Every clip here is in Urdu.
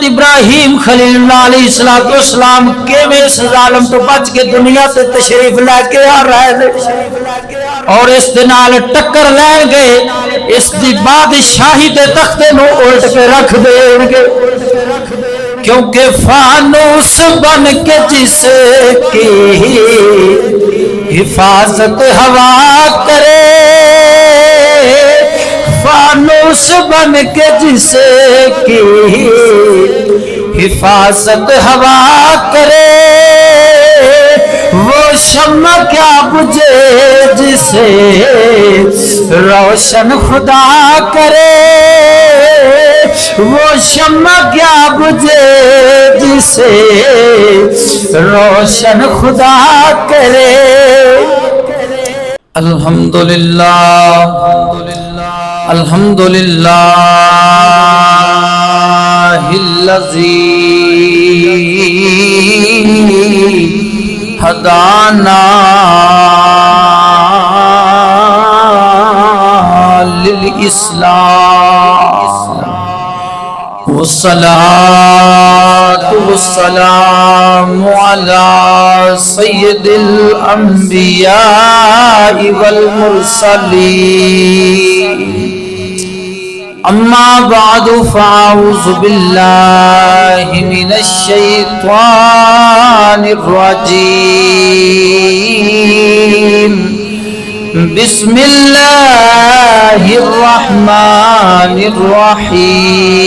حضرت ابراہیم خلیل اللہ علیہ السلام کیویں اس ظالم تو بچ کے دنیا تے تشریف لے کے آ رہے نے اور اس دے نال ٹکر لین گے اس دی بادشاہی دے تختے نو الٹ کے رکھ دیں گے کیونکہ فانوس بن کے جس کی حفاظت ہوا کرے فانوس بن کے جس کی حفاظت ہوا کرے وہ شمع کیا بجھے جسے روشن خدا کرے وہ شمع کیا بجھے جسے روشن خدا کرے الحمدللہ الحمدللہ الذی ہدانا للاسلام والصلاة والسلام على سيد الأنبياء والمرسلين أما بعد فأعوذ بالله من الشيطان الرجيم بسم الله الرحمن الرحيم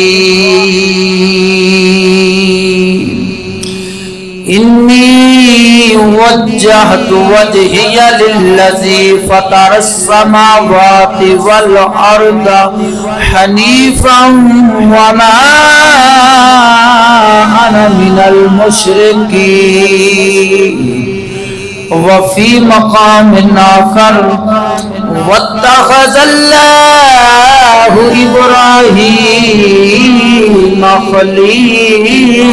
إني وجهت وجهي للذي فطر السماوات والأرض حنيفا وما أنا من المشركين وفي مقام آخر واتخذ الله إبراهيم خليلا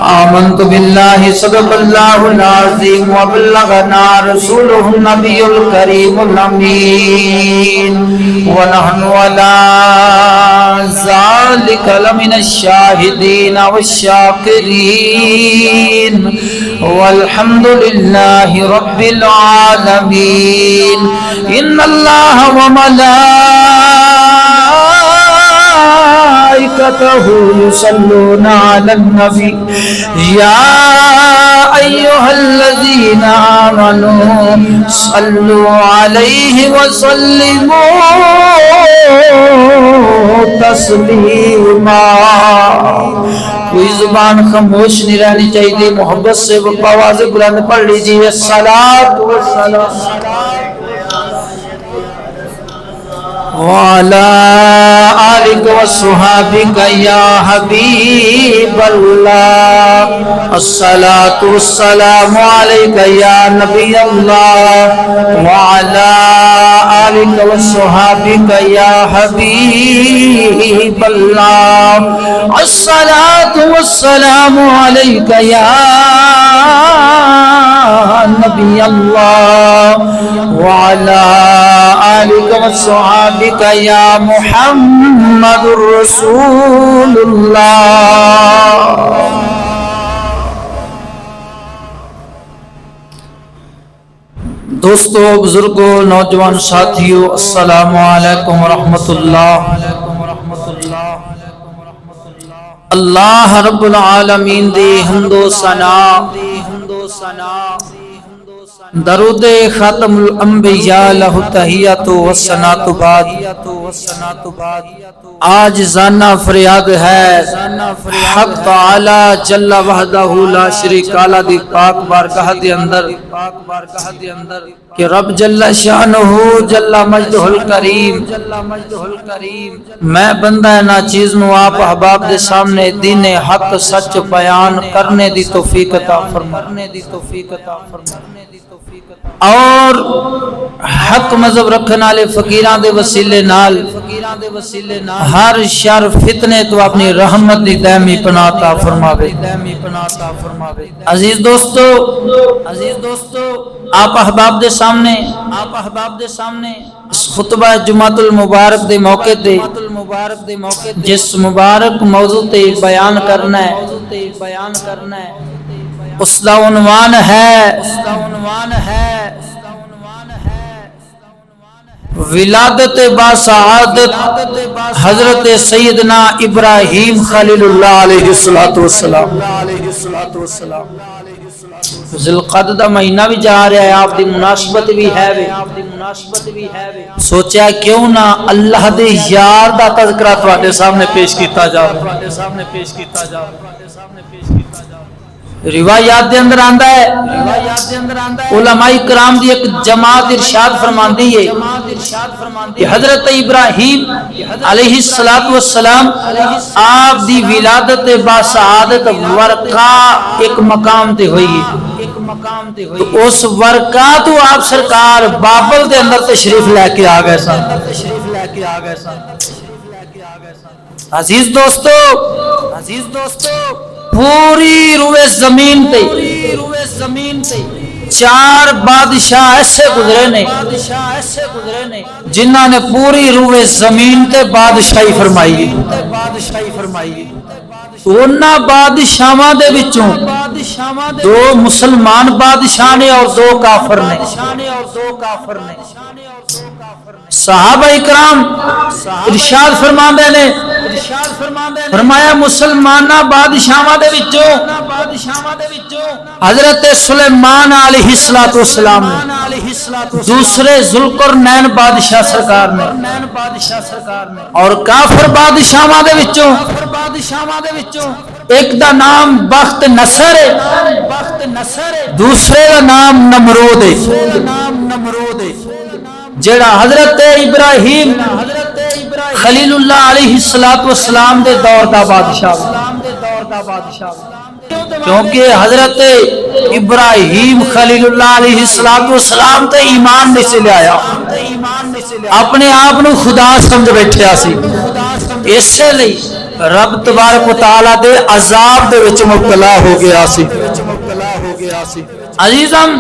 آمنت بالله صدق الله العظيم وبلغنا رسوله النبي الكريم الأمين ونحن على ذلك لمن الشاهدين والشاكرين والحمد لله رب العالمين إن الله وملائكته يصلون على النبي يا أيها الذين آمنوا صلوا عليه وسلموا تسلیما کوئی زبان خاموش نہیں رہنی چاہیے محبت سے آواز بلند پڑھ لیجیے الصلاۃ والسلام وعلى آلك وصحابك يا حبيب الله الصلاة والسلام عليك يا نبي الله وعلى آلك وصحابك يا حبيب الله الصلاة والسلام عليك يا نبي الله وعلى آلك وصحابك يا محمد رسول الله دوستو بزرگوں نوجوان ساتھیوں السلام علیکم ورحمۃ اللہ اللہ رب العالمین دی حمد و ثنا درود ختم الانبیاء لہ تحیت و ثناء بعد آج زانہ فریاد ہے حق تعالی جل وحدہ لا شریک لا دی پاک بارگاہ دی اندر کہ رب جل شانہ جل مجدہ الکریم میں بندہ ناچیز نو آپ احباب دے سامنے دین حق سچ بیان کرنے دی توفیق عطا فرمائے اور حق مذہب رکھنے والے فقیراں دے وسیلے نال ہر شر فتنے تو اپنی رحمت دی دائمی پناہ عطا فرماوے عزیز دوستو آپ احباب دے سامنے اس خطبہ جمعۃ المبارک دے موقع تے جس مبارک موضوع تے بیان کرنا ہے اس دا عنوان ہے ولادت باسعادت حضرت سیدنا ابراہیم خلیل اللہ علیہ السلام۔ ذوالقعدہ دا مہینہ بھی جا رہا ہے، آپ دی مناسبت بھی ہے، سوچا کیوں نہ اللہ دے یار دا تذکرہ تواڈے سامنے پیش کیتا جاوے۔ روایات دے اندر آندا ہے، علماء کرام دی ایک جماعت ارشاد فرماندی ہے کہ حضرت ابراہیم علیہ السلام آپ دی ولادت باسعادت ورقہ ایک مقام تے ہوئی ہے، تو اس ورقہ تو آپ سرکار بابل دے اندر تشریف لے کے آ گئے سن۔ عزیز دوستو پوری روئے زمین تے چار بادشاہ ایسے گزرے نے جنہاں نے پوری روئے زمین تے بادشاہی فرمائی ہے۔ انہاں بادشاہاں دے وچوں دو مسلمان بادشاہ نے اور دو کافر نے۔ صحابہ اکرام ارشاد فرماندے نے، فرمایا مسلمانہ بادشاہاں دے وچوں حضرت سلیمان علیہ السلام نے، دوسرے ذوالقرنین بادشاہ سرکار نے، اور کافر بادشاہاں دے وچوں ایک دا نام بخت نصر ہے، دوسرے دا نام نمرود ہے۔ جڑا حضرت ابراہیم خلیل اللہ علیہ السلام دے دور دا بادشاہ، کیونکہ حضرت ابراہیم خلیل اللہ علیہ السلام تے ایمان نہیں سے لے آیا، اپنے آپ نو خدا سمجھ بیٹھیا سی، اس لئی رب تبارک و تعالی دے عذاب دے وچ مبتلا ہو گیا سی۔ عزیزم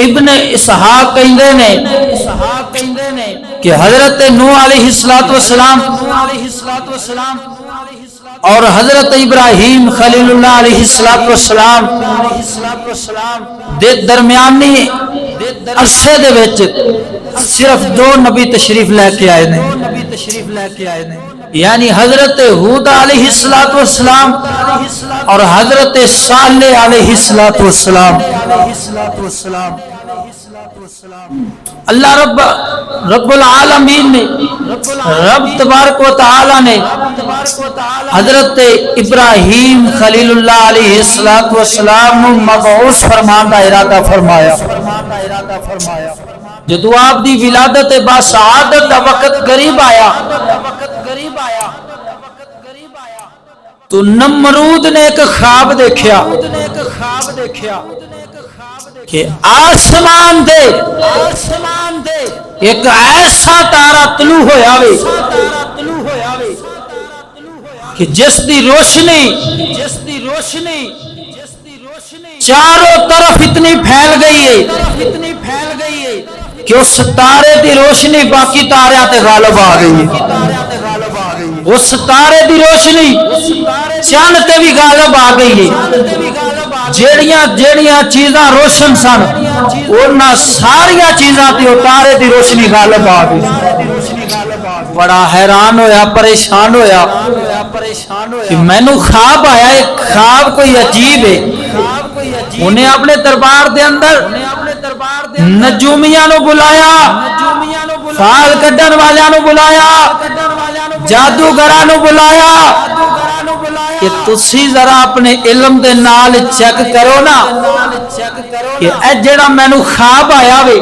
ابن اسحاق کہندے نے کہ حضرت نوح علیہ السلام اور حضرت ابراہیم خلیل اللہ علیہ السلام دے درمیانی عرصے دے وچ صرف دو نبی تشریف لے کے آئے نے، یعنی حضرت ہود علیہ السلام اور حضرت صالح علیہ السلام۔ اللہ رب العالمین نے، رب تبارک و تعالی نے حضرت ابراہیم خلیل اللہ علیہ السلام مبعوث فرمان کا ارادہ فرمایا۔ جدو آپ دی ولادت باسعادت دا وقت قریب آیا تو نمرود نے ایک خواب دیکھیا کہ آسمان دے ایک ایسا تارا طلوع ہویا وے کہ جس دی روشنی چاروں طرف اتنی پھیل گئی ہے کہ اس تارے دی روشنی باقی تاریاں تے غالب آ گئی ہے، اس تارے دی روشنی چاند تے بھی غالب آ گئی ہے، جیڑیاں چیزاں روشن سن انہاں ساریاں چیزاں تے تارے دی روشنی غالب آ گئی۔ بڑا حیران ہویا، پریشان ہویا کہ مینوں خواب آیا ہے، خواب کوئی عجیب ہے۔ انہیں اپنے دربار دے اندر نجومیاں نو بلایا، فال کڈن والیاں نو بلایا، جادوگراں نو بلایا کہ تسی ذرا اپنے علم دے نال چیک کرو نا کہ اے جڑا مینوں خواب آیا وے،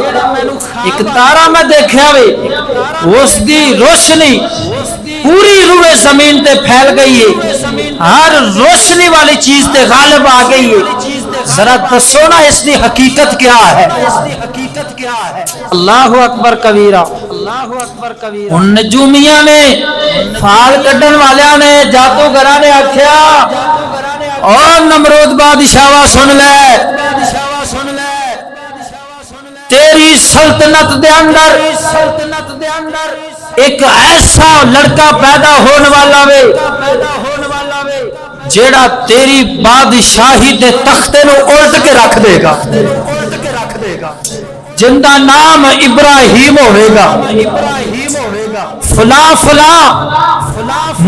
ایک تارا میں دیکھیا وے، اس دی روشنی پوری روئے زمین تے پھیل گئی ہے، ہر روشنی والی چیز تے غالب آ گئی ہے، ذرا دسو نا اس دی حقیقت کیا ہے؟ اللہ اکبر کبیرہ۔ ان نجومیاں نے، فال کڈن والیاں نے، جادوگراں نے آکھیا اور نمرود بادشاہ سن لے، تیری سلطنت دے اندر ایک ایسا لڑکا پیدا ہونے والا وے جیڑا تیری بادشاہی دے تختے نو الٹ کے رکھ دے گا، جن دا نام ابراہیم ہوئے گا، فلاں فلاں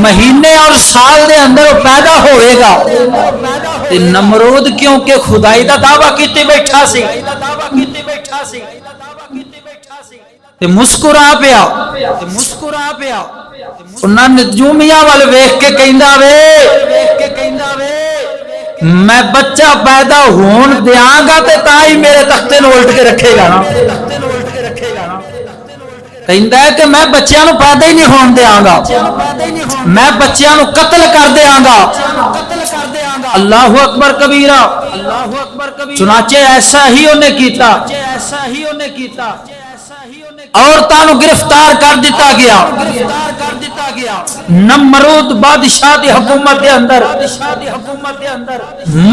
مہینے اور سال دے اندر پیدا ہوئے گا۔ تے نمرود کیونکہ خدائی دا دعویٰ کیتے بیٹھا سی تے مسکرا پیا، انہاں نجومیاں وال ویکھ کے کہندا وے میں بچہ پیدا ہون دیاں گا تے تائی میرے تختے نو الٹ کے رکھے گا نا، کہندا ہے کہ میں بچیاں نو پیدا ہی نہیں ہون دیاں گا، میں بچیاں نو قتل کر دیاں گا۔ اللہ اکبر کبیرہ۔ چنانچہ ایسا ہی انہیں کیتا، عورتاں نو گرفتار کر دیتا گیا۔ نمرود بادشاہ دی حکومت دے اندر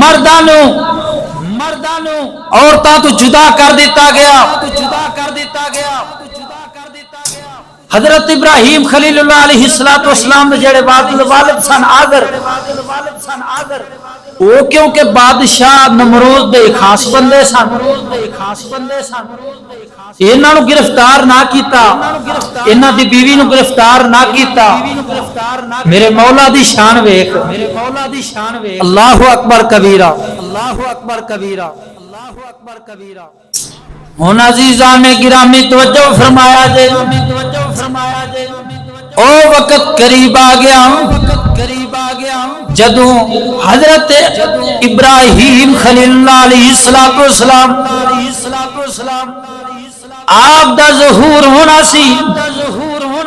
مرداں نو عورتاں تو جدا کر دیتا گیا۔ حضرت ابراہیم خلیل اللہ علیہ السلام نے جڑے والد سن آذر، وہ کیونکہ بادشاہ نمرود دے خاص بندے سن، انہاں نو گرفتار نہ کیتا، انہاں دی بیوی نو گرفتار نہ کیتا۔ میرے مولا دی شان ویکھ، اللہ اکبر کبیرہ۔ ہن عزیزان گرامی توجہ فرمایا جے، او وقت قریب آ گیا جدوں حضرت ابراہیم خلیل اللہ علیہ السلام آپ دا ظہور ہونا سی،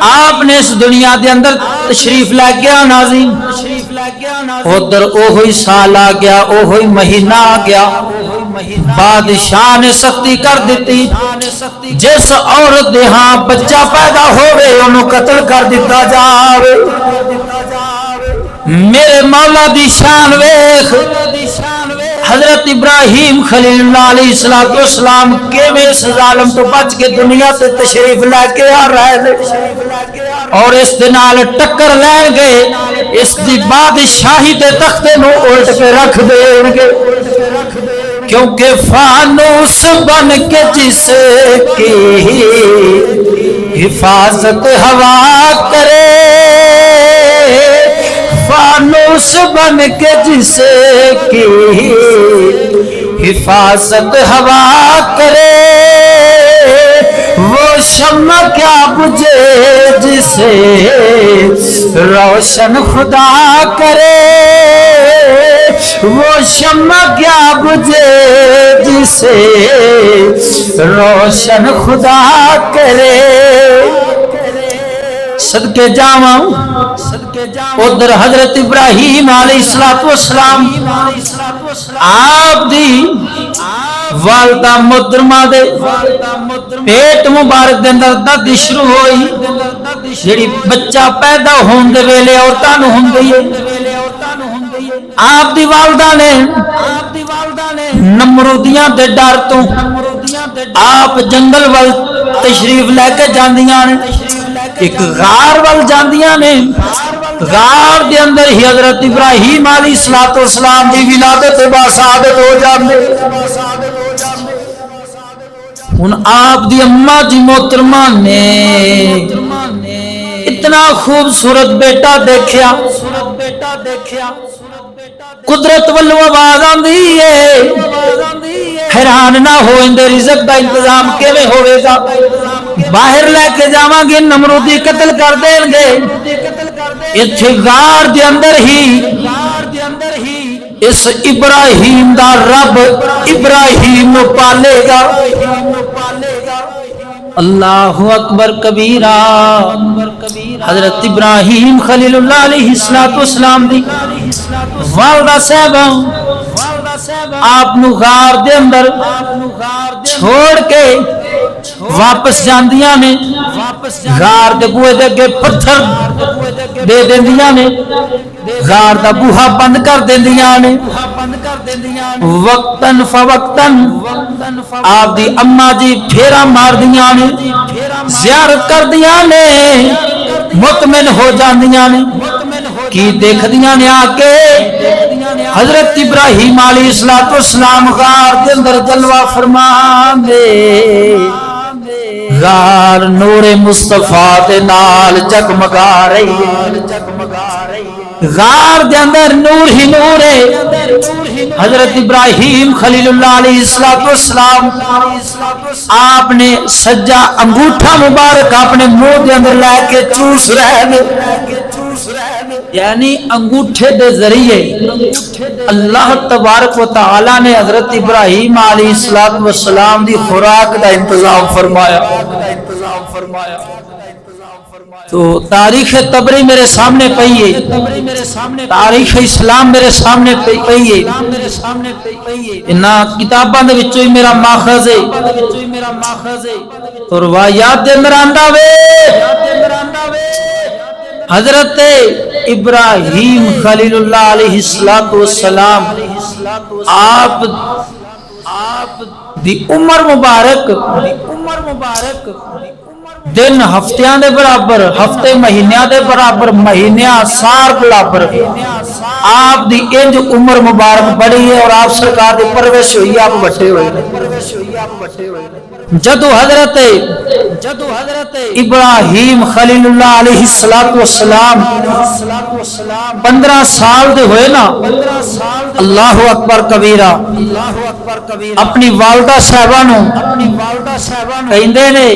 آپ نے اس دنیا دے اندر تشریف لے گیا ناظرین۔ ادھر اوہی سال آ گیا، اوہی مہینہ آ گیا، بادشاہ نے سختی کر دیتی، جس عورت دے ہاں بچہ پیدا ہوئے انہوں قتل کر دیتا جاوے۔ میرے مولا دی شان ویکھ، حضرت ابراہیم خلیل اللہ علیہ السلام کیویں اس ظالم تو بچ کے دنیا سے تشریف لے کے آ رہے تھے اور اس دے نال ٹکر لین گے، اس دی بادشاہی دے تختے نو الٹ کے رکھ دین گے، کیونکہ فانوس بن کے جس کی حفاظت ہوا کرے، فانوس بن کے جس کی حفاظت ہوا کرے، وہ شمع کیا بجھے جسے روشن خدا کرے، وہ شمع کیا بجھے جسے روشن خدا کرے۔ صدقے جاواں ادھر حضرت ابراہیم علیہ السلام آپ دی والدہ محترمہ دے پیٹ مبارک دے اندر درد شروع ہوئی، جڑی بچہ پیدا ہون دے ویلے عورتاں نوں ہوندی ہے۔ آپ دی والدہ نے نمرودیاں دے ڈر تو آپ جنگل وال تشریف لے کے جاندیاں نے، ایک غار وال جاندیاں نے، غار دے اندر ہی حضرت ابراہیم علیہ السلام دی ولادت باسعادت ہو جاندے۔ ہن آپ دی اماں جی محترمہ نے اتنا خوبصورت بیٹا دیکھیا، قدرت والو آواز آندی ہے، حیران نہ ہو اندے رزق دا انتظام کیویں ہوئے گا، باہر لے کے جاواں گے نمرودی قتل کر دیں گے، اتھے غار دے اندر ہی اس ابراہیم دا رب ابراہیم پالے گا۔ اللہ اکبر کبیرہ۔ حضرت ابراہیم خلیل اللہ علیہ السلام دی والدہ صاحبہ آپ نو غار دے اندر چھوڑ کے واپس جاندیاں نے، غار دے بوئے دے اگے پتھر دے دیندیاں نے، غار دا بوہا بند کر دیندیاں نے وقتاً فوقتاً آپ دی اماں جی پھیرا مار دیاں نے زیارت کر دیاں نے مطمئن ہو جاندیاں نے کی دیکھ دیاں نے آکے حضرت ابراہیم علیہ السلام غار کے اندر جلوہ فرمان دے غار نور مصطفیٰ دے نال جگمگا رہی ہے غار دے اندر نور ہی نور ہے حضرت ابراہیم خلیل اللہ علیہ السلام آپ نے سجا انگوٹھا مبارک اپنے منہ دے اندر لے کے چوس رہے یعنی انگوٹھے دے ذریعے اللہ تبارک و تعالی نے حضرت ابراہیم علیہ السلام دی خوراک دا انتظام فرمایا تو تاریخ تبری میرے سامنے پئی ہے تاریخ اسلام میرے سامنے پئی ہے انہاں کتاباں دے وچوں ہی میرا ماخذ ہے تو روایات دے اندر آندا وے حضرت ابراہیم خلیل اللہ علیہ السلام آپ دی عمر مبارک دن ہفتیاں دے برابر ہفتے مہینیاں دے برابر مہینیاں سال برابر آپ دی انج عمر مبارک بڑی ہے اور آپ سرکار دی پرورش ہوئی آپ بٹے ہوئے جدو حضرت ابراہیم خلیل اللہ علیہ السلام 15 سال دے ہوئے نا اللہ اکبر کبیرہ اپنی والدہ صاحبہ نو کہندے نے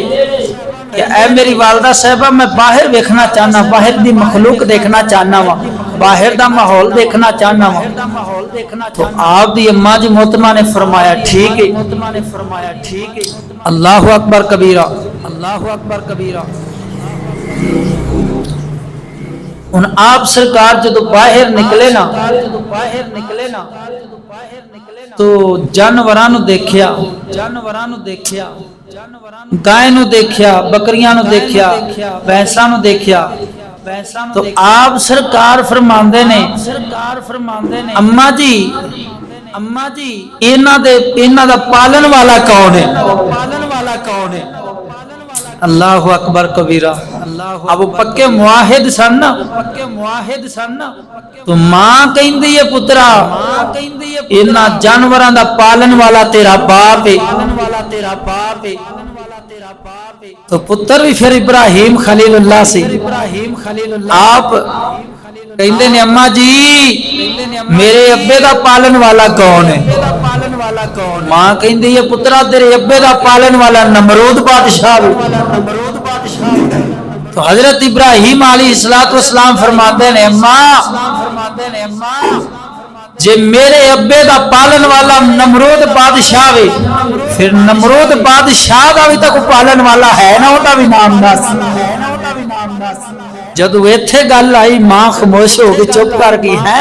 کہ اے میری والدہ صاحبہ میں باہر دیکھنا چاہنا باہر دی مخلوق دیکھنا چاہنا وا باہر دا ماحول دیکھنا چاہنا وا تو آپ دی اماں جی محترمہ نے فرمایا ٹھیک ہے اللہ اکبر کبیرہ ان آپ سرکار جدو باہر نکلے نا تو جانوراں نو دیکھیا گائے نو دیکھیا بکریاں نو دیکھیا بھینساں نو دیکھیا تو آپ سرکار فرماندے نے اماں جی انہاں دا پالن والا کون ہے اللہ اکبر کبیرہ اب پکے معاہد سن تو ماں کہندی ہے پترا انہاں جانوراں دا پالن والا تیرا باپ ہے تو پتر بھی پھر ابراہیم خلیل اللہ سے آپ کہندے نے اماں جی میرے ابے دا پالن والا کون ہے ماں کہندی ہے پترا تیرے ابے دا پالن والا نمرود بادشاہ تو حضرت ابراہیم علیہ السلام فرماتے ہیں اماں جے میرے ابے دا پالن والا نمرود بادشاہ وے پھر نمرود بادشاہ دا بھی تک پالن والا ہے نا اوندا بھی نام دس جدو ایتھے گل آئی ماں خاموش ہو کے چپ کر گئی ہے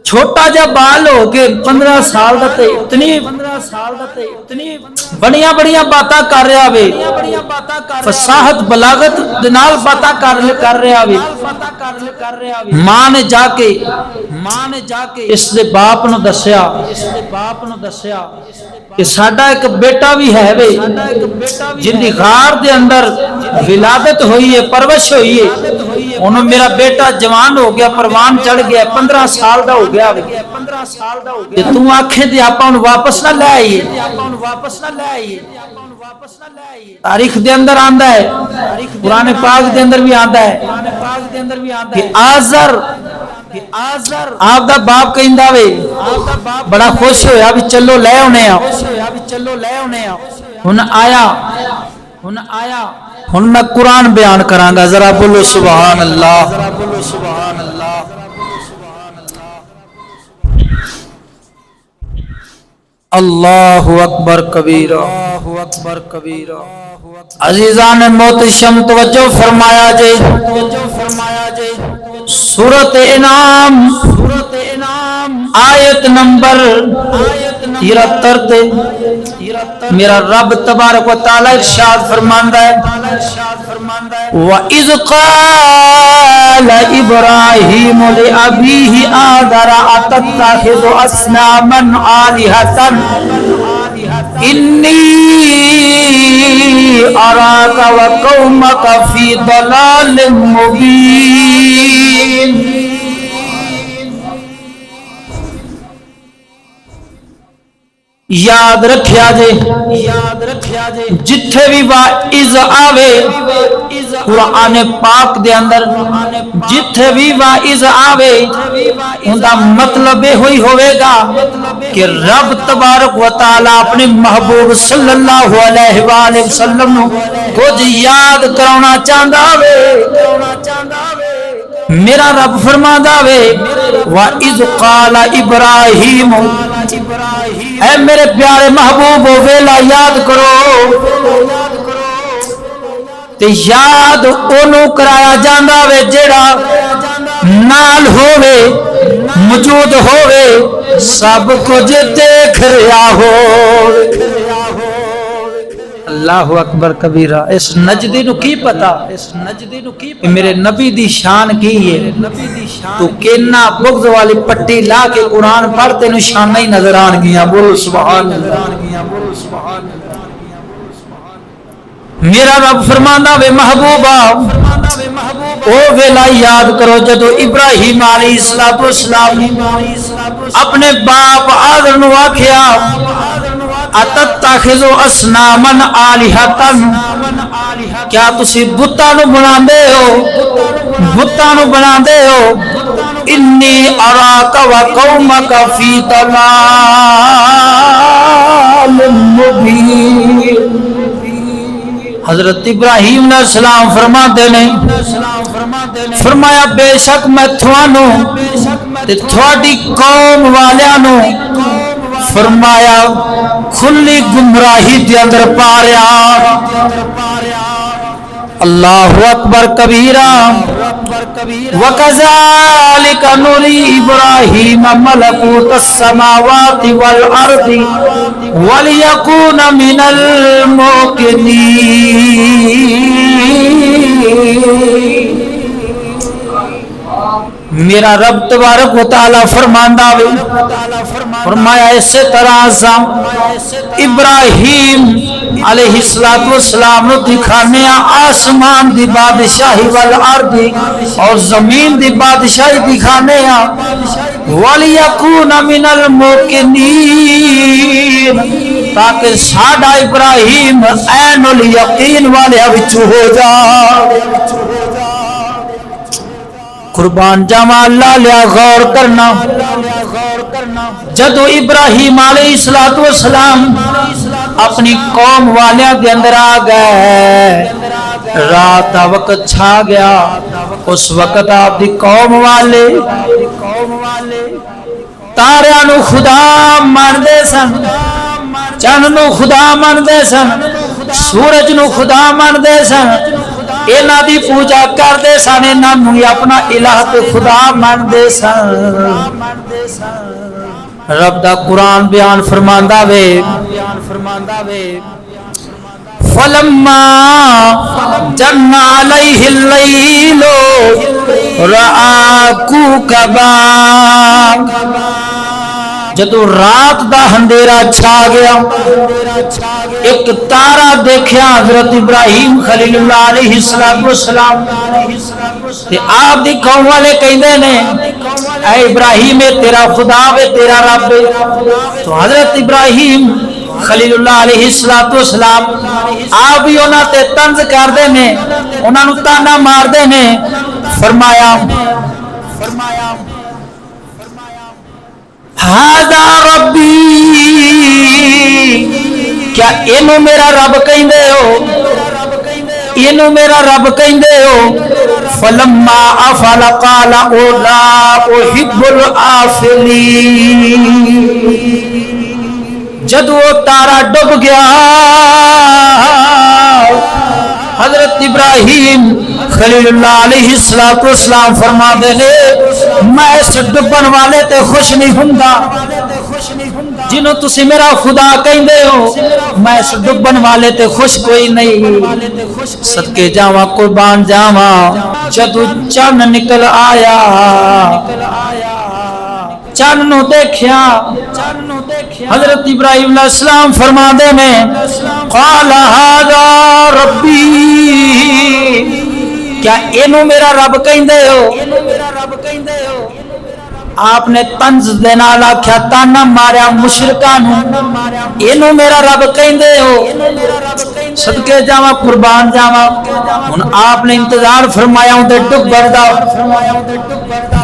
چھوٹا جا بال ہو کے 15 سال دا تے اتنی بڑیاں باتاں کر رہا وے فصاحت بلاغت دے نال باتاں کر رہا وے ماں نے جا کے اس دے باپ نو دسیا کہ ساڈا ایک بیٹا بھی ہے وے جن دی غار دے اندر ولادت ہوئی ہے پرورش ہوئی ہے انہوں میرا بیٹا جوان ہو گیا پروان چڑھ گیا 15 سال دا ہو گیا کہ تو آنکھیں دے آپا انہوں واپس نہ لے آئیے تاریخ دے اندر آندہ ہے قرآن پاک دے اندر بھی آندہ ہے کہ آزر آپ دا باپ کہندہ وے بڑا خوش ہویا بھی چلو لے ہونے ہن آیا ہن میں قرآن بیان کران گا ذرا بولو سبحان اللہ اللہ اکبر کبیرہ عزیزان محتشم توجہ فرمایا جے سورۃ انعام آیت نمبر 73 تے میرا رب تبارک و تعالی ارشاد فرماندا ہے وَإِذْ قَالَ قال ابراہیم لابیہ آذر اتتخذ اصناما آلہۃ انی اراک وقومک فی ضلال مبین۔ یاد رکھیا جے جتھے بھی واعظ آوے قرآن پاک دے اندر جتھے بھی واعظ آوے ان دا مطلب ہوئی ہوئے گا کہ رب تبارک و تعالی اپنے محبوب صلی اللہ علیہ وآلہ وسلم نو کچھ یاد کرانا چاہندا وے۔ میرا رب فرماندا وے وَإِذْ قَالَ إِبْرَاهِيمُ، اے میرے پیارے محبوب ویلا یاد کرو، تے یاد اونوں کرایا جاندا وے جیڑا نال ہووے، موجود ہووے، سب کچھ دیکھ رہا ہو۔ اللہ اکبر کبیرہ۔ اس نجدی نو کی پتا میرے نبی دی شان کی ہے؟ تو کینا بغض والی پٹی لا کے قرآن پڑھتے نو شان نہیں نظر آن گیا۔ بولو سبحان اللہ۔ میرا رب فرماندا وے محبوبہ او ویلا یاد کرو جدو ابراہیم علیہ السلام اپنے باپ آذر نو آکھیا اتتخذ اصناما آلہۃ، کیا تسی بتاں نو بناندے ہو، بتاں نو بناندے ہو، انی اراک وقومک فی ضلال مبین۔ حضرت ابراہیم علیہ السلام فرماتے نے فرمایا بے شک میں تھانوں تے تھوڑی قوم والیاں نو فرمایا کھلی گمراہی دے اندر پا رہا۔ اللہ اکبر کبیرہ۔ وَكَذَلِكَ نُرِي إِبْرَاهِيمَ مَلَكُوتَ السَّمَاوَاتِ وَالْأَرْضِ وَلِيَكُونَ مِنَ الْمُوقِنِينَ۔ میرا رب تبارک و تعالی فرماندا وے فرمایا اسی طرح ابراہیم علیہ السلام نو دکھانے آسمان دی بادشاہی والارض اور زمین دی بادشاہی دکھانے وَلِيَكُونَ مِنَ الْمُوقِنِينَ، تاکہ ساڈا ابراہیم عین الیقین والے وچوں ہو جا۔ قربان جاواں اللہ لیا غور کرنا، جدو ابراہیم علیہ السلام اپنی قوم والیاں دے اندر آ گئے، رات دا وقت چھا گیا، اس وقت آپ دی قوم والے تاریاں نو خدا ماندے سن، چند نو خدا ماندے سن، سورج نو خدا ماندے سن، انہاں دی پوجا کردے سن، انہاں نو اپنا الہ تے خدا ماندے سن۔ رب دا قرآن بیان فرماندا وے فَلَمَّا جَنَّ عَلَيْهِ اللَّيْلُ رَأَىٰ كَوْكَبًا، جدو رات دا اندھیرا چھا گیا ایک تارا دیکھیا حضرت ابراہیم خلیل اللہ علیہ السلام تے آپ دی قوم والے کہندے نے اے ابراہیم تیرا خدا وے تیرا رب۔ تو حضرت ابراہیم خلیل اللہ علیہ السلام آپ بھی انہاں تے طنز کردے نے، انہاں نو تانا ماردے نے، فرمایا ہاذا ربی، کیا اینو میرا رب کہندے ہو، اینو میرا رب کہندے ہو؟ فلما افل قال لا احب الافلین، جدو تارا ڈب گیا حضرت ابراہیم خلیل اللہ علیہ السلام فرما دے نے میں اس ڈبن والے تے خوش نہیں ہوندا جنہوں تسی میرا خدا کہندے ہو، میں اس ڈبن والے تے خوش کوئی نہیں۔ صدقے جاواں قربان جاواں جدو چن نکل آیا چن نو دیکھیا حضرت ابراہیم علیہ السلام فرما دے نے قال ھذا ربی کیا اینو میرا رب کہندے ہو آپ نے طنز دے نال آکھیا تانا ماریا مشرکاں نو اینو میرا رب کہندے ہو صدقے جاواں قربان جاواں ہن آپ نے انتظار فرمایا اون دے ڈبر دا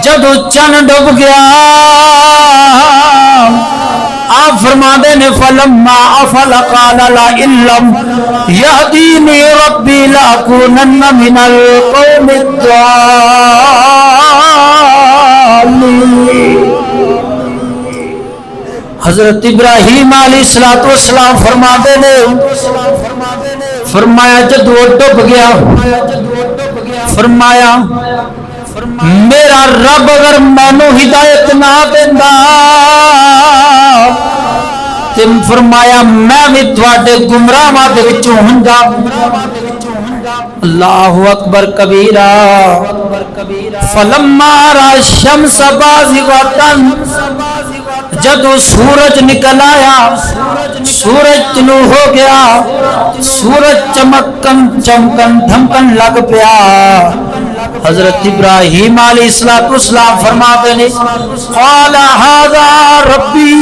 جدو چن ڈب گیا آپ فرما دے نے فلما افل قال لا علم یهدینی ربی لاکونن من القوم الضالین حضرت ابراہیم علیہ السلام فرما دے نے فرمایا جدو ڈب گیا فرمایا میرا رب اگر مینو ہدایت نہ دیندا تے فرمایا میں بھی تواڈے گمراہاں دے وچوں ہوندا اللہ اکبر کبیرہ فلما را الشمس بازغۃ جدو سورج نکل آیا سورج طلوع ہو گیا سورج چمکن چمکن دھمکن لگ پیا حضرت ابراہیم علیہ السلام فرماتے ہیں قال ھذا ربی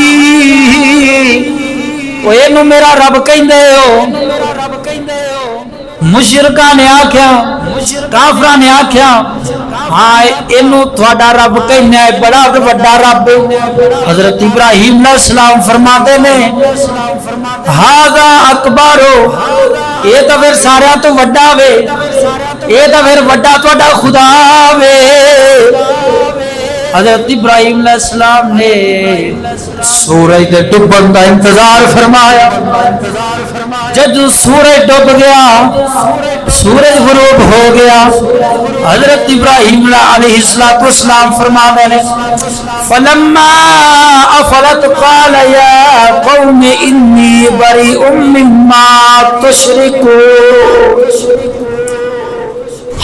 او اینو میرا رب کہندے ہو مشرکاں نے آکھیا کافراں نے آکھیا ہاں اینو تہاڈا رب کہنا ہے بڑا بڑا رب حضرت ابراہیم علیہ السلام فرماتے ہیں ھذا اکبر اے تے پھر سارے تو وڈا وے اے تے پھر وڈا تہاڈا خدا وے حضرت ابراہیم علیہ السلام نے سورج دے ڈبن دا انتظار فرمایا جب سورج ڈب گیا سورج غروب ہو گیا حضرت ابراہیم علیہ السلام فرماتے ہیں فلما افلت قال یا قوم انی بریء مما تشرکون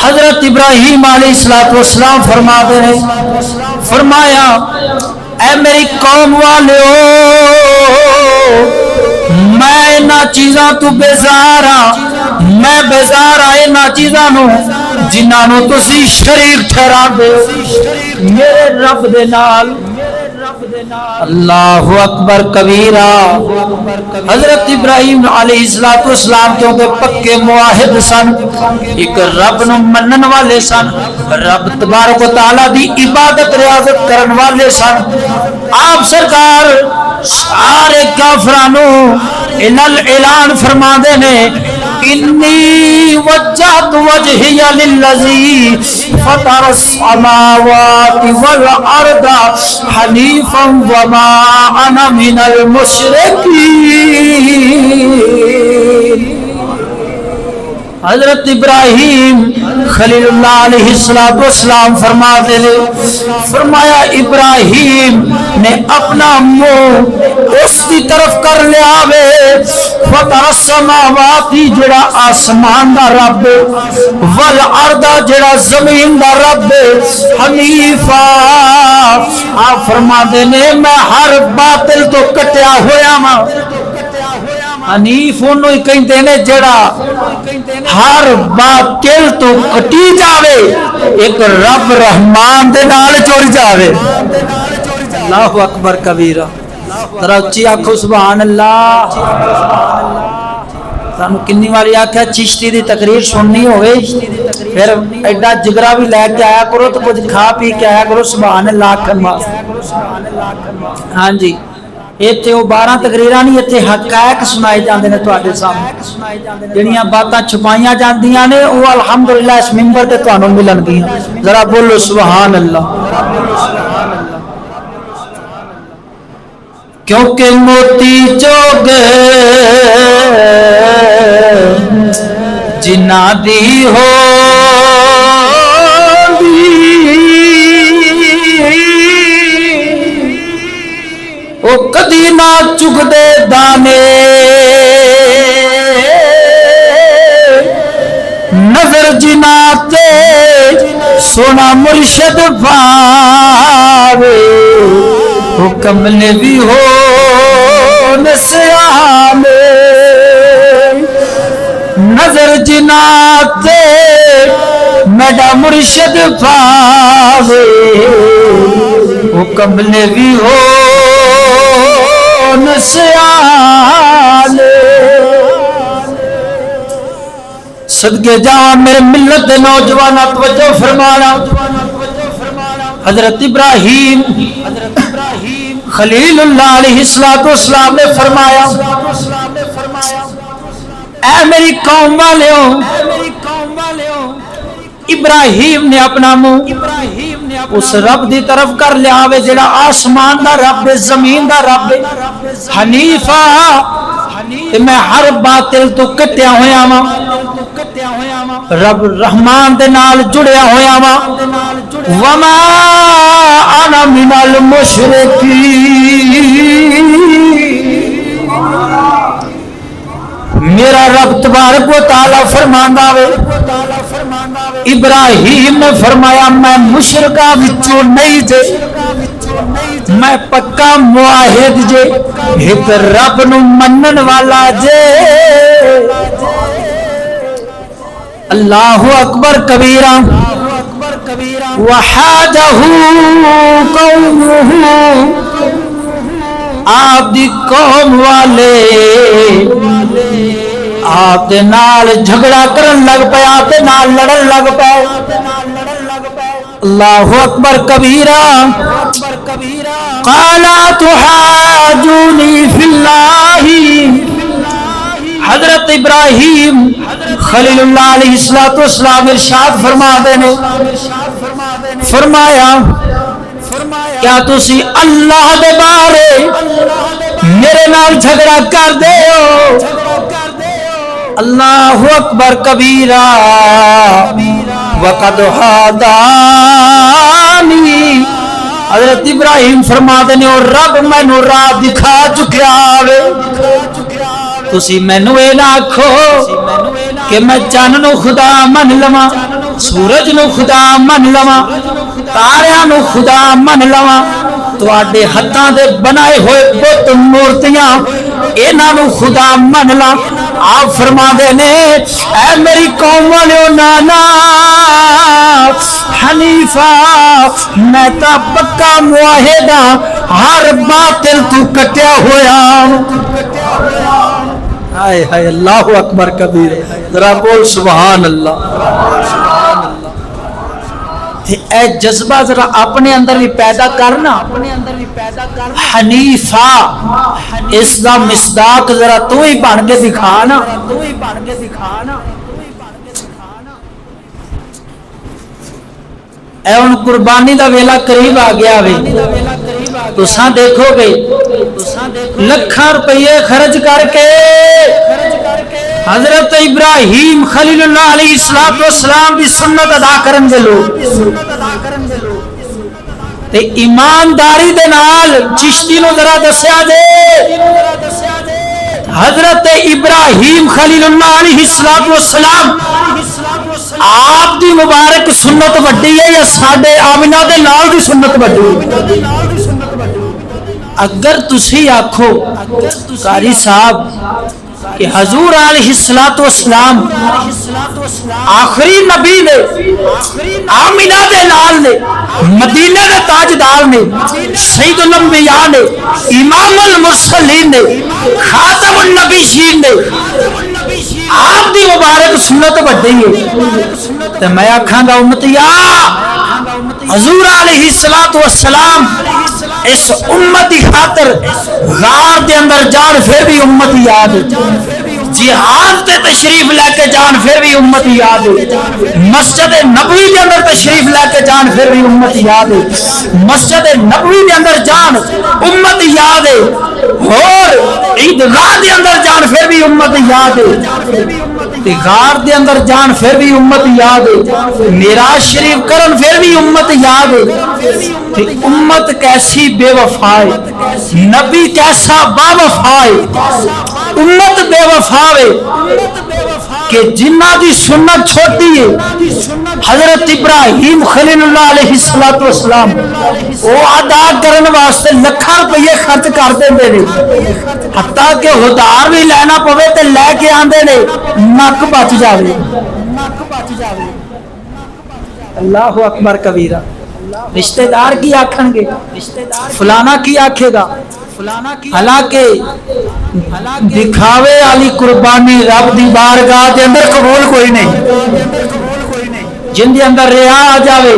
حضرت ابراہیم علیہ السلام فرماتے ہیں فرمایا اے میری قوم والیو میں انہاں چیزاں تو بیزار ہاں میں بیزار ہاں انہاں چیزاں نو جنہاں نو تسی شریک ٹھہرا دے میرے رب دے نال اللہ اکبر کبیرہ حضرت ابراہیم علیہ السلام کیونکہ پکے معاہد سن ایک رب نو منن والے سن رب تبارک و تعالی دی عبادت ریاضت کرن والے سن آپ سرکار سارے کافرانو اعلان فرما دے نے انی وجہت وجہی للذی فطر السماوات والارض حنیفا وما انا من المشرکین حضرت ابراہیم خلیل اللہ علیہ السلام فرماتے ہیں فرمایا ابراہیم نے اپنا منہ اس کی طرف کر لیا وے فطر السماوات جڑا آسمان دا رب والارض جڑا زمین دا رب حنیفا آپ فرماتے ہیں میں ہر باطل تو کٹیا ہویا ماں حنیف انہوں ہی کہتے ہیں جڑا ہر باطل تو کٹی جاوے ایک رب رحمان دے نال جڑ جاوے اللہ اکبر کبیرہ ذرا اچھی آنکھو سبحان اللہ سانو کنی والی آکھیا چشتی دی تقریر سننی ہوئے پھر ایڈا جگرا بھی لے کے آیا کرو تو کچھ کھا پی کے آیا کرو سبحان اللہ کرما ہاں جی ایتھے وہ 12 تقریراں نہیں ایتھے حقائق سنائے جاندے نے تواڈے سامنے جڑیاں باتاں چھپائیاں جاندیاں نے وہ الحمدللہ اس منبر تے تانوں ملن گیاں ذرا بولو سبحان اللہ کیونکہ موتی چوگ جنہ دی ہو او کدی نہ چگ دے دانے نظر جنا تے سونا مرشد پاوے حکم نے بھی ہو نسیانے نظر جناتے میڈا مرشد پاوے حکم نے بھی ہو نسیانے صدقے جاواں میرے ملت دے نوجواناں توجہ فرمانا حضرت ابراہیم خلیل اللہ علیہ السلام نے فرمایا اے میری قوم والیوں ابراہیم نے اپنا منہ اس رب دی طرف کر لیا وے جڑا آسمان دا رب ہے زمین دا رب ہے حنیفہ میں ہر باطل تو کٹیا ہویا ماں رب رحمان دے نال جڑیا ہویا ماں وما انا من المشرکین میرا رب تبارک و تعالی فرماندا وے ابراہیم نے فرمایا میں مشرکاں وچوں نہیں جے میں پکا معاہد جے ایک رب نو منن والا جے اللہ اکبر کبیرہ وحاجہ قومہ آپ دی قوم والے آپ دے نال جھگڑا کرن لگ پے آپ دے نال لڑن لگ پے اللہ اکبر کبیرہ قالا تحاجونی فی اللہ حضرت ابراہیم خلیل اللہ علیہ السلام ارشاد فرما دینے فرمایا کیا تسی اللہ دے بارے میرے نال جھگڑا کر دے ہو اللہ اکبر کبیرہ وقد ہدانی حضرت ابراہیم فرما دینے اور رب میں نو راہ دکھا چکیا وے تسی میں نو اے نہ آکھو کہ میں چاند نو خدا من لواں سورج نو خدا من لواں تاریاں نو خدا من لواں تواڈے ہتھاں دے بنائے ہوئے بت مورتیاں انہاں نو خدا من لاں آپ فرما دے نے اے میری قوم والیو نانا حنیفہ میں تا پکا معاہدہ ہر باطل تو کٹیا ہویا ہائے ہائے اللہ اکبر کبیر ذرا بول سبحان اللہ اے جذبہ ذرا اپنے اندر بھی پیدا کرنا حنیفہ اس دا مصداق ذرا تو ہی بن کے دکھانا اے ان قربانی دا ویلا قریب آ گیا وے تساں دیکھو گے لکھاں روپے خرچ کر کے حضرت ابراہیم خلیل اللہ علیہ السلام دی سنت ادا کرن دے لوگ تے ایمانداری دے نال چشتی نو ذرا دسیا دے حضرت ابراہیم خلیل اللہ علیہ السلام آپ دی مبارک سنت وڈی ہے یا ساڈے آمنہ دے نال دی سنت وڈی ہے اگر تسی آکھو قاری صاحب کہ حضور علیہ السلام آخری نبی نے آمینہ دے لال نے مدینہ دے تاجدار نے سید الانبیاء نے امام المرسلین نے خاتم النبیین نے آپ دی مبارک سنت بڑھئی ہے تو میں آکھاں گا امتیا حضور علیہ السلام اس امتی خاطر غار دے اندر جان پھر بھی امتی یاد جہاد تے تشریف لے کے جان پھر بھی امتی یاد مسجد نبوی دے اندر تشریف لے کے جان پھر بھی امتی یاد مسجد نبوی دے اندر جان امتی یاد اور عیدگاہ دے اندر جان پھر بھی امتی یاد غار دے اندر جان پھر بھی امت یاد معراج شریف کرن پھر بھی امت یاد امت کیسی بے وفا ہے نبی کیسا با وفا ہے امت بے وفا وے کہ جنہ دی سنت چھوٹی ہے حضرت ابراہیم خلیل اللہ علیہ السلام وہ ادا کرن واسطے لکھاں روپے خرچ کر دیندے نے حتیٰ کہ ہدار بھی لینا پوے تے لے کے آندے نے نک بچ جاوے اللہ اکبر کبیرہ رشتہ دار کی آکھن گے فلانا کی آکھے گا حالانکہ دکھاوے والی قربانی رب دی بارگاہ دے اندر قبول کوئی نہیں جن دے اندر ریا آ جاوے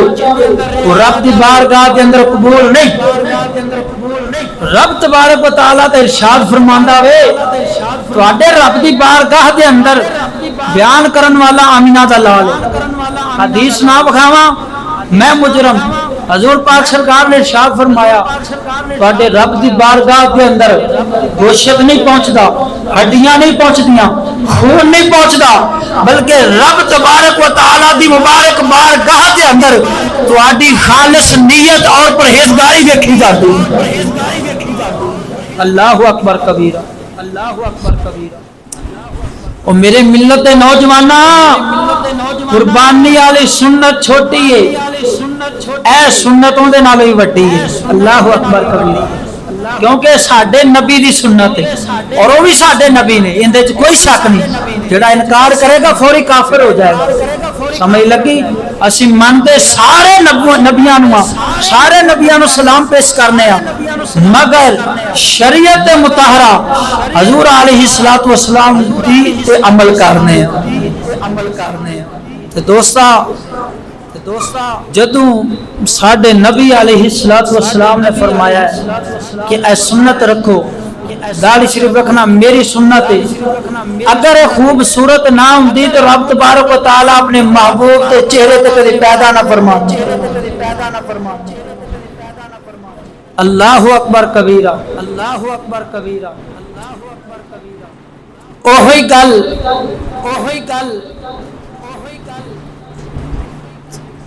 وہ رب دی بارگاہ دے اندر قبول نہیں رب تبارک و تعالیٰ تے ارشاد فرماندا وے تواڈے رب دی بارگاہ دے اندر بیان کرن والا آمینہ دا لال حدیث نہ بکھاواں میں مجرم حضور پاک سرکار نے ارشاد فرمایا تواڈے رب دی بارگاہ کے اندر گوشت نہیں پہنچدا ہڈیاں نہیں پہنچدیاں خون نہیں پہنچدا بلکہ رب تبارک و تعالی دی مبارک بارگاہ کے اندر تواڈی خالص نیت اور پرہیزگاری ویکھی جاتی اللہ اکبر کبیرہ اللہ اکبر کبیرہ او میرے ملت دے نوجواناں قربانی والی سنت چھوٹی ہے اے سنتوں دے نال ہی وڈی ہے اللہ اکبر کبیرہ کیونکہ ساڈے نبی دی سنت ہے اور وہ بھی ساڈے نبی نے اندے وچ کوئی شک نہیں جڑا انکار کرے گا فوری کافر ہو جائے گا سمجھ لگی اسی منتے سارے نبیاں نو سارے نبیاں نو سلام پیش کرنے مگر شریعت مطہرہ حضور علیہ الصلوۃ والسلام دی تے عمل کرنے تے دوستا جدوں ساڈے نبی علیہ الصلوۃ والسلام نے فرمایا ہے کہ اے سنت رکھو داڑھی شریف رکھنا میری سنت ہے اگر خوبصورت نہ ہوندی تو رب تبارک و تعالی اپنے محبوب تے چہرے تے کبھی پیدا نہ فرماتا اللہ اکبر کبیرہ اللہ اکبر کبیرہ اوہی گل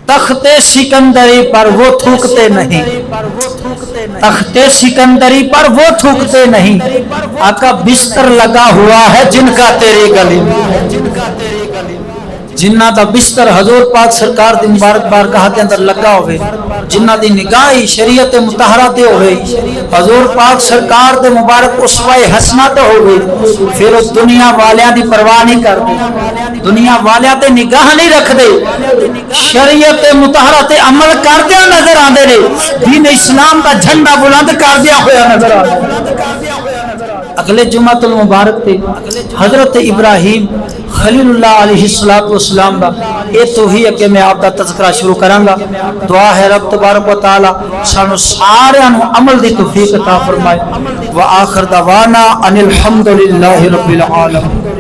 تخت سکندری پر وہ تھوکتے نہیں تخت سکندری پر وہ تھوکتے نہیں آقا بستر لگا ہوا ہے جن کا تیری گلی جنہ دا بستر حضور پاک سرکار دی مبارک بارگاہ دے اندر لگا ہوئے جنہ دی نگاہی شریعت مطہرہ تے ہوئے حضور پاک سرکار دے مبارک اسوہ حسنہ تے ہوئے پھر اس دنیا والیاں دی پرواہ نہیں کر دے دنیا والیاں تے نگاہ نہیں رکھ دے شریعت مطہرہ تے عمل کر دیا نظر آندے نے دین اسلام کا جھنڈا بلند کر دیا ہویا نظر آندے اگلے جمعہ المبارک تے حضرت ابراہیم خلیل اللہ علیہ السلام دا اے توحید کہ میں آپ دا تذکرہ شروع کراں گا دعا ہے رب تبارک و تعالی سانو سارے نو عمل دی توفیق عطا فرمائے وآخر دعوانا ان الحمدللہ رب العالمین